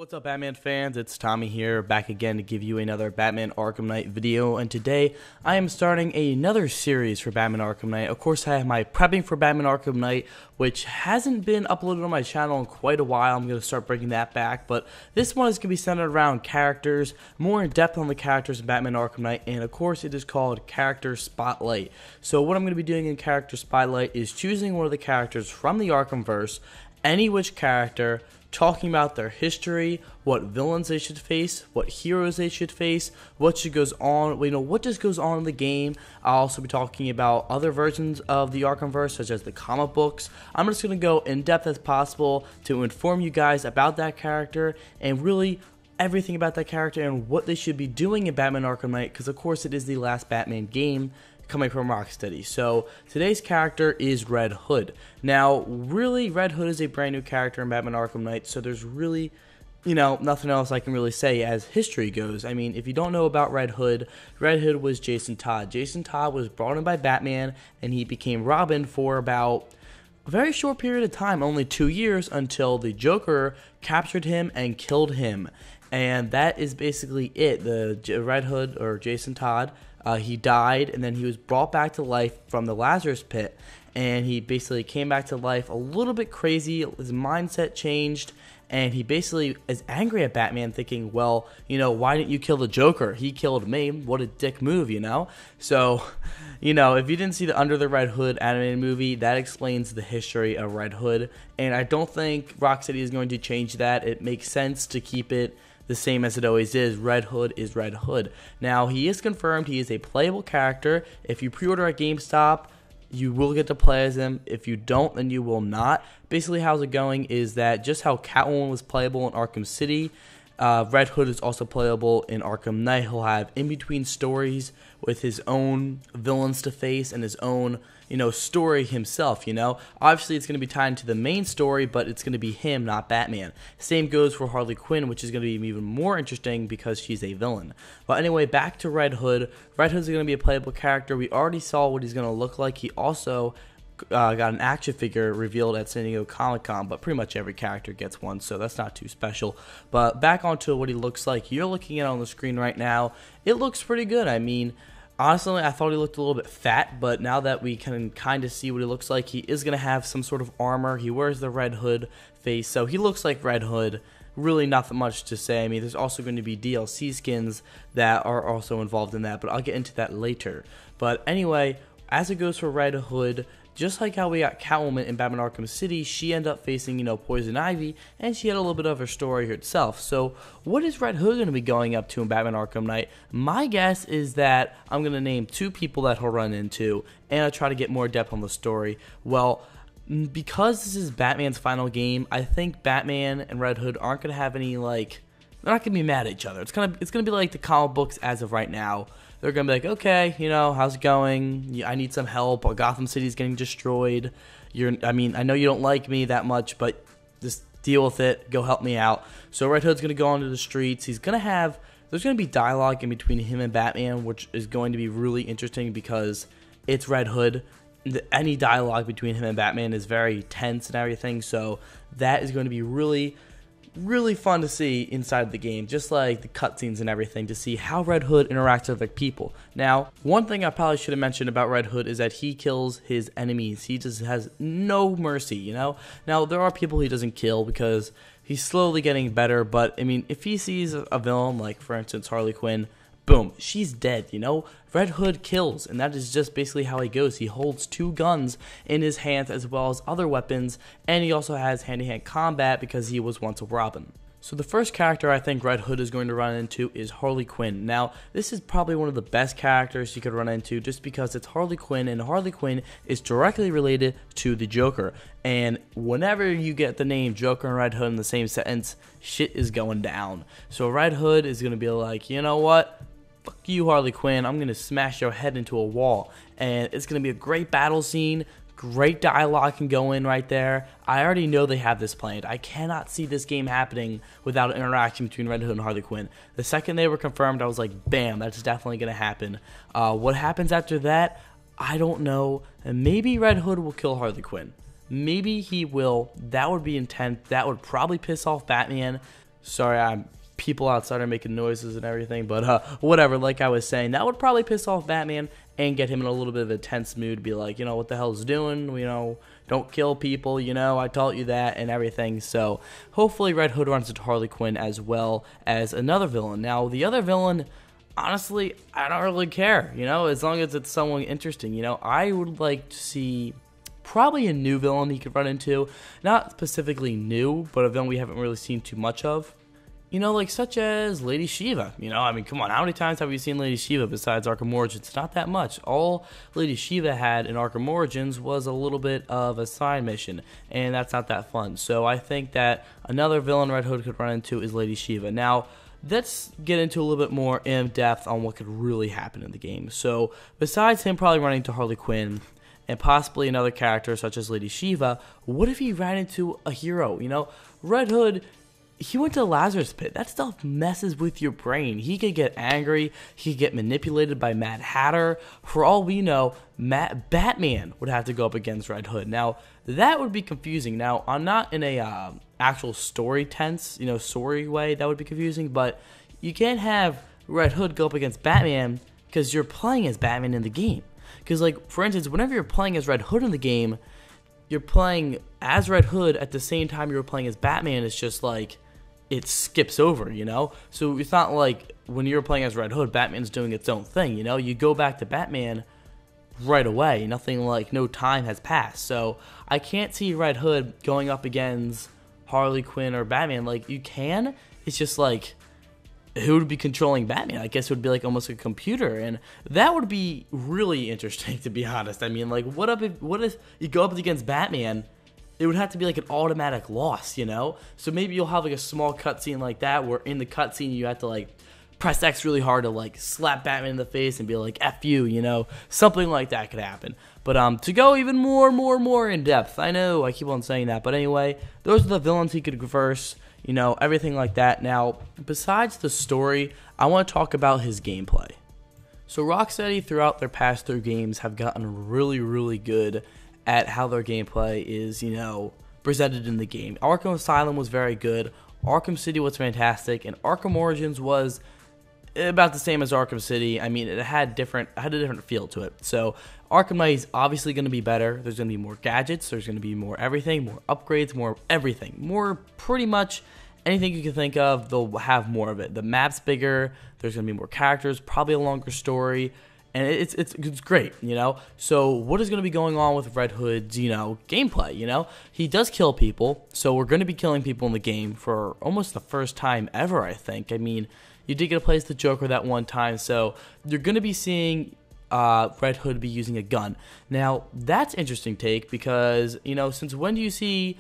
What's up, Batman fans? It's Tommy here, back again to give you another Batman Arkham Knight video, and today I am starting another series for Batman Arkham Knight. Of course, I have my prepping for Batman Arkham Knight, which hasn't been uploaded on my channel in quite a while. I'm going to start bringing that back, but this one is going to be centered around characters, more in depth on the characters in Batman Arkham Knight, and of course it is called Character Spotlight. So what I'm going to be doing in Character Spotlight is choosing one of the characters from the Arkhamverse, any which character, talking about their history, what villains they should face, what heroes they should face, what just goes on in the game. I'll also be talking about other versions of the Arkhamverse, such as the comic books. I'm just going to go in depth as possible to inform you guys about that character and really everything about that character and what they should be doing in Batman Arkham Knight, because of course it is the last Batman game coming from Rocksteady. So today's character is Red Hood. Now, really, Red Hood is a brand new character in Batman Arkham Knight, so there's really, nothing else I can really say as history goes. I mean, if you don't know about Red Hood was Jason Todd. Jason Todd was brought in by Batman, and he became Robin for about a very short period of time, only 2 years, until the Joker captured him and killed him. And that is basically it. The Red Hood, or Jason Todd, he died, and then he was brought back to life from the Lazarus pit, and he basically came back to life a little bit crazy. His mindset changed, and he basically is angry at Batman, thinking, well, why didn't you kill the Joker? He killed me. What a dick move, So, if you didn't see the Under the Red Hood animated movie, that explains the history of Red Hood, and I don't think Rocksteady is going to change that. It makes sense to keep it the same as it always is. Red Hood is Red Hood. Now, he is confirmed he is a playable character. If you pre-order at GameStop, you will get to play as him. If you don't, then you will not. Basically, how's it going is that just how Catwoman was playable in Arkham City, Red Hood is also playable in Arkham Knight. He'll have in-between stories with his own villains to face and his own, story himself, Obviously, it's going to be tied into the main story, but it's going to be him, not Batman. Same goes for Harley Quinn, which is going to be even more interesting because she's a villain. But anyway, back to Red Hood. Red Hood's going to be a playable character. We already saw what he's going to look like. He also got an action figure revealed at San Diego Comic-Con, but pretty much every character gets one, so that's not too special. But back onto what he looks like. You're looking at it on the screen right now. It looks pretty good. I mean, honestly, I thought he looked a little bit fat, but now that we can kind of see what he looks like, he is going to have some sort of armor. He wears the Red Hood face, so he looks like Red Hood. Really not that much to say. I mean, there's also going to be DLC skins that are also involved in that, but I'll get into that later. But anyway, as it goes for Red Hood, just like how we got Catwoman in Batman Arkham City, she ended up facing, Poison Ivy, and she had a little bit of her story herself. So what is Red Hood going to be going up to in Batman Arkham Knight? My guess is that I'm going to name 2 people that he'll run into, and I'll try to get more depth on the story. Well, because this is Batman's final game, I think Batman and Red Hood aren't going to have any, they're not going to be mad at each other. It's going to be like the comic books as of right now. They're going to be like, okay, how's it going? I need some help. Gotham City's getting destroyed. I know you don't like me that much, but just deal with it. Go help me out. So Red Hood's going to go onto the streets. There's going to be dialogue in between him and Batman, which is going to be really interesting because it's Red Hood. Any dialogue between him and Batman is very tense and everything, so that is going to be really, really fun to see inside the game, just like the cutscenes and everything, to see how Red Hood interacts with other people. Now, one thing I probably should have mentioned about Red Hood is that he kills his enemies. He just has no mercy, Now, there are people he doesn't kill because he's slowly getting better, but, I mean, if he sees a villain, like, for instance, Harley Quinn, boom, she's dead, Red Hood kills, and that is just basically how he goes. He holds 2 guns in his hands as well as other weapons, and he also has hand-to-hand combat because he was once a Robin. So the first character I think Red Hood is going to run into is Harley Quinn. Now, this is probably one of the best characters you could run into just because it's Harley Quinn, and Harley Quinn is directly related to the Joker. And whenever you get the name Joker and Red Hood in the same sentence, shit is going down. So Red Hood is going to be like, you know what? Fuck you, Harley Quinn, I'm going to smash your head into a wall. And it's going to be a great battle scene, great dialogue can go in right there. I already know they have this planned. I cannot see this game happening without an interaction between Red Hood and Harley Quinn. The second they were confirmed, I was like, bam, that's definitely going to happen. What happens after that, I don't know. And maybe Red Hood will kill Harley Quinn. Maybe he will. That would be intense. That would probably piss off Batman. Sorry, people outside are making noises and everything, but whatever. Like I was saying, that would probably piss off Batman and get him in a little bit of a tense mood. Be like, what the hell's doing? Don't kill people. I taught you that and everything. So hopefully, Red Hood runs into Harley Quinn as well as another villain. Now, the other villain, honestly, I don't really care. As long as it's someone interesting. I would like to see probably a new villain he could run into. Not specifically new, but a villain we haven't really seen too much of. Like such as Lady Shiva. Come on, how many times have we seen Lady Shiva besides Arkham Origins? Not that much. All Lady Shiva had in Arkham Origins was a little bit of a side mission, and that's not that fun. So I think that another villain Red Hood could run into is Lady Shiva. Now, let's get into a little bit more in depth on what could really happen in the game. So besides him probably running into Harley Quinn and possibly another character such as Lady Shiva, what if he ran into a hero? Red Hood, he went to the Lazarus Pit. That stuff messes with your brain. He could get angry. He could get manipulated by Mad Hatter. For all we know, Batman would have to go up against Red Hood. Now, that would be confusing. Now, I'm not in a actual story tense, story way. That would be confusing. But you can't have Red Hood go up against Batman because you're playing as Batman in the game. Because, for instance, whenever you're playing as Red Hood in the game, you're playing as Red Hood at the same time you're playing as Batman. It's just it skips over, So it's not like when you're playing as Red Hood, Batman's doing its own thing, You go back to Batman right away. Nothing no time has passed. So I can't see Red Hood going up against Harley Quinn or Batman. You can. It's just who would be controlling Batman? I guess it would be almost a computer, and that would be really interesting, to be honest. What if you go up against Batman? It would have to be an automatic loss, So maybe you'll have a small cutscene like that, where in the cutscene you have to press X really hard to slap Batman in the face and be like F you, something like that could happen. But to go even more in depth, I know I keep on saying that, but anyway, those are the villains he could reverse, everything like that. Now, besides the story, I want to talk about his gameplay. So Rocksteady throughout their past 3 games have gotten really good at how their gameplay is, presented in the game. Arkham Asylum was very good, Arkham City was fantastic, and Arkham Origins was about the same as Arkham City. It had a different feel to it. So Arkham Knight is obviously going to be better. There's going to be more gadgets, there's going to be more everything, more upgrades, more everything. More pretty much anything you can think of, they'll have more of it. The map's bigger, there's going to be more characters, probably a longer story. And it's great, So what is going to be going on with Red Hood's, gameplay, He does kill people, so we're going to be killing people in the game for almost the first time ever, I think. You did get to play as the Joker that one time, so you're going to be seeing Red Hood be using a gun. Now, that's an interesting take because, since when do you see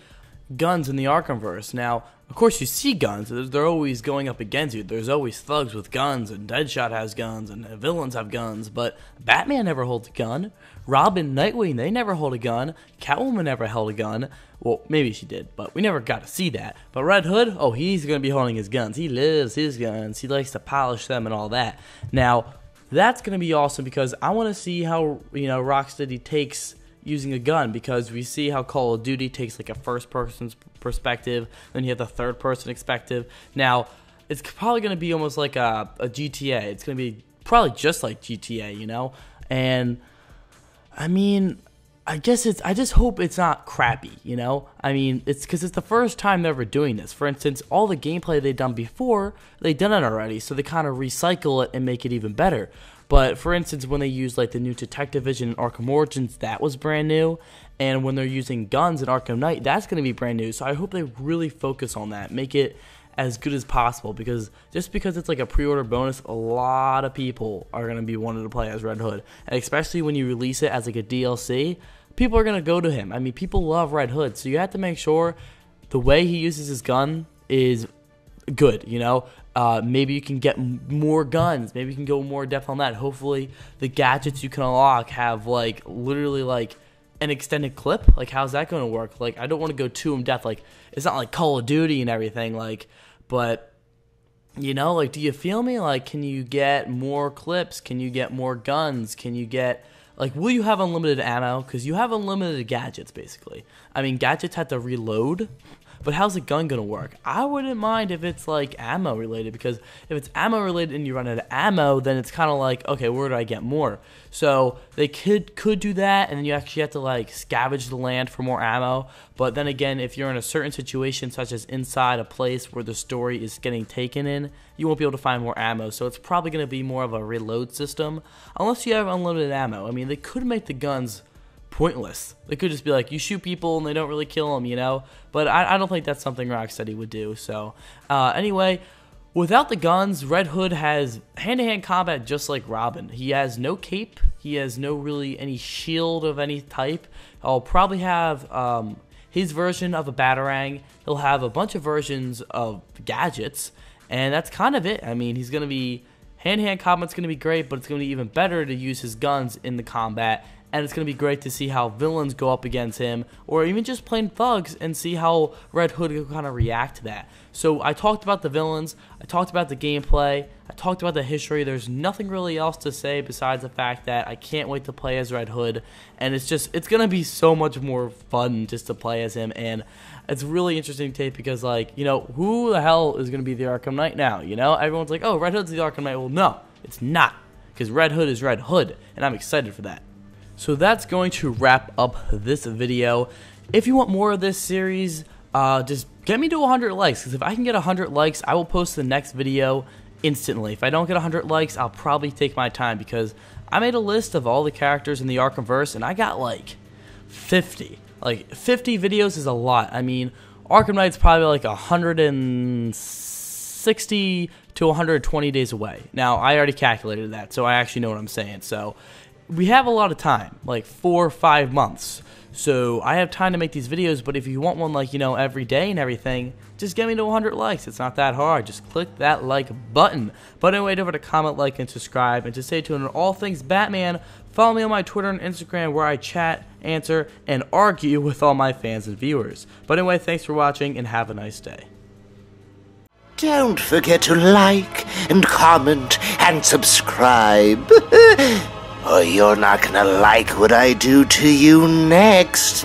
guns in the Arkhamverse? Now, of course you see guns, they're always going up against you. There's always thugs with guns, and Deadshot has guns, and villains have guns, but Batman never holds a gun. Robin, Nightwing, they never hold a gun. Catwoman never held a gun. Well, maybe she did, but we never got to see that. But Red Hood, oh, he's going to be holding his guns. He loves his guns. He likes to polish them and all that. Now, that's going to be awesome because I want to see how, Rocksteady takes using a gun, because we see how Call of Duty takes a first person's perspective, then you have the third person perspective. Now it's probably going to be almost like a GTA. It's going to be probably just like GTA, and I just hope it's not crappy, it's because it's the first time they're ever doing this. For instance, all the gameplay they've done before, they've done it already, so they kind of recycle it and make it even better. But for instance, when they use the new Detective Vision in Arkham Origins, that was brand new. And when they're using guns in Arkham Knight, that's going to be brand new. So I hope they really focus on that, make it as good as possible. Because just because it's a pre-order bonus, a lot of people are going to be wanting to play as Red Hood. And especially when you release it as a DLC, people are going to go to him. People love Red Hood. So you have to make sure the way he uses his gun is good, maybe you can get more guns, maybe you can go more depth on that. Hopefully the gadgets you can unlock have literally an extended clip. How's that going to work? I don't want to go too in depth, it's not like Call of Duty and everything, but do you feel me? Can you get more clips? Can you get more guns? Can you get will you have unlimited ammo? Because you have unlimited gadgets basically. Gadgets have to reload, but how's the gun gonna work? I wouldn't mind if it's like ammo related, because if it's ammo related and you run out of ammo, then it's kind of like, okay, where do I get more? So they could do that, and then you actually have to like scavenge the land for more ammo. But then again, if you're in a certain situation, such as inside a place where the story is getting taken in, you won't be able to find more ammo. So it's probably going to be more of a reload system, unless you have unlimited ammo. I mean, they could make the guns pointless. They could just be like, you shoot people and they don't really kill them, you know? But I don't think that's something Rocksteady would do. So anyway, without the guns, Red Hood has hand-to-hand combat just like Robin. He has no cape. He has no really any shield of any type. I'll probably have his version of a Batarang. He'll have a bunch of versions of gadgets, and that's kind of it. I mean, he's going to be hand-to-hand combat's going to be great, but it's going to be even better to use his guns in the combat. And it's going to be great to see how villains go up against him, or even just plain thugs, and see how Red Hood will kind of react to that. So I talked about the villains, I talked about the gameplay, I talked about the history. There's nothing really else to say besides the fact that I can't wait to play as Red Hood, and it's going to be so much more fun just to play as him. And it's really interesting to take, because, like, you know, who the hell is going to be the Arkham Knight now? You know, everyone's like, oh, Red Hood's the Arkham Knight. Well, no, it's not, because Red Hood is Red Hood, and I'm excited for that. So that's going to wrap up this video. If you want more of this series, just get me to 100 likes, because if I can get 100 likes, I will post the next video instantly. If I don't get 100 likes, I'll probably take my time, because I made a list of all the characters in the Arkhamverse, and I got like 50. Like 50 videos is a lot. I mean, Arkham Knight's probably like 160 to 120 days away. Now, I already calculated that, so I actually know what I'm saying. So we have a lot of time, like 4 or 5 months. So I have time to make these videos, but if you want one, like, you know, every day and everything, just get me to 100 likes. It's not that hard. Just click that like button. But anyway, don't forget to comment, like, and subscribe. And to stay tuned on all things Batman, follow me on my Twitter and Instagram, where I chat, answer, and argue with all my fans and viewers. But anyway, thanks for watching, and have a nice day. Don't forget to like and comment and subscribe. Or you're not gonna like what I do to you next.